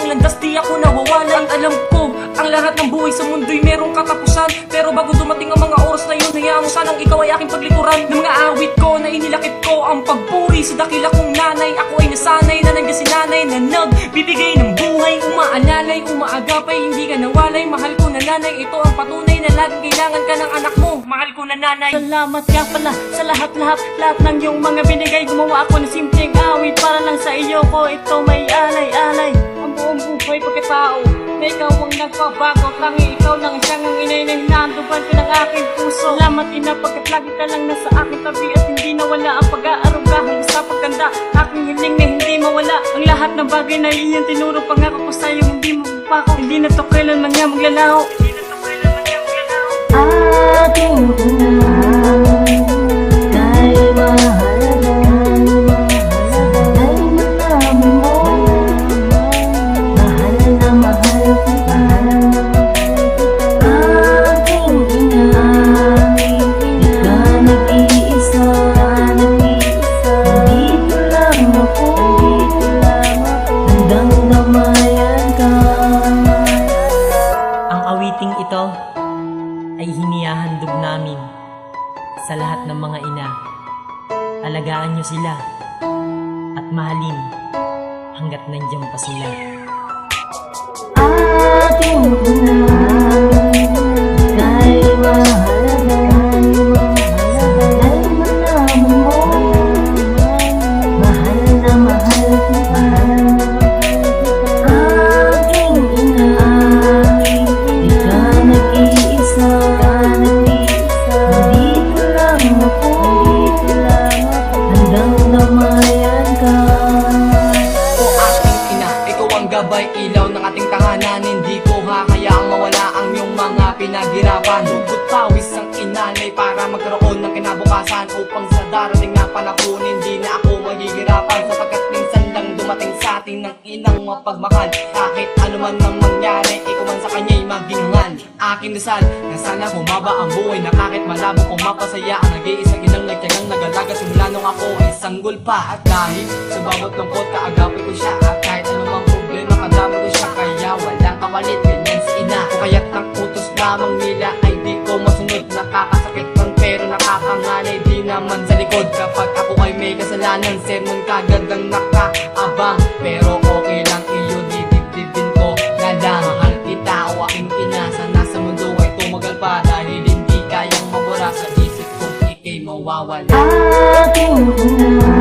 aking landas, di ako nawawalay. At alam ko, ang lahat ng buhay sa mundo'y merong katapusan. Pero bago dumating ang mga oras na yun, hayaan mo sanang ikaw ay aking paglikuran. Ng mga awit ko na inilakip ko ang pagpuri sa dakila kong nanay. Ako ay nasanay na nandiyan si nanay na nagbibigay ng buhay. Umaalalay, umaagapay, hindi ka nawalay. Mahal ko na nanay, ito ang patunay na laging kailangan ka ng anak mo. Mahal ko na nanay. Salamat nga pala sa lahat ng iyong mga binigay. Gumawa ako ng simpleng awit para lang sa iyo ko. Ito may alay-alay. Ang buong buhay pagkatao na ikaw ang nagpabago. Tangi ikaw lang siyang ang inay na hinaanduban ko ng aking puso. Salamat ina pagkat lagi ka lang nasa aking tabi at hindi nawala ang pag-aaruga hanggang sa pagkanda. Aking hiling na hindi mawala ang lahat ng bagay na iyong tinuro. Pangako ko sa'yo hindi mo pa ako. Hindi na to kailanman nga maglalaho. Aking ina, dahil mahal mo, mahal na mahal kita. Aking ina, di ka nag-iisa, dito lang ako, handang damayan ka. Ang awiting ito ay hinihahandog namin sa lahat ng mga ina. Alagaan niyo sila at mahalin hanggat nandiyan pa sila. Aking ina, dahil mahal mo, mahal na mahal kita. Aking ina, di ka nag-iisa, dito lang ako, handang damayan ka. O aking ina, ikaw ang gabay, ilaw ng ating tahanan. Hindi ko hahayaang mawala ang iyong mga pinaghirapan. Hugot pawis ang inalay para magkaroon ng kinabukasan. Upang sa darating na panahon, hindi na ako mahihirapan. Sapagkat minsan lang dumating sa atin ng inang mapagmahal. Kahit ano man ang mangyari, ikaw man sa kanya'y maginghan. Aking dasal na sana humaba ang buhay, na kahit malabo kong mapasaya ang nag-iisang inang nagtiyagang nag-alaga simula nung ako ay sanggol pa. At dahil sa bawat lungkot, kaagapin ko siya. At kahit anumang problema, kadami ko siya. Kaya walang kapalit, ganyan si ina. O kaya't ang utos lamang nila ay di ko masunod. Nakakasakit man pero nakakanganay, di naman sa likod. Kapag ako ay may kasalanan, sermon kagad ang nakaabang. Pero okay lang, iyo didibdibin ko na lang. Mahal kita o aking ina, sana sa mundo ay tumagal pa. Dahil hindi kayang mabura sa isip kong ikay mawawala. Aking ina,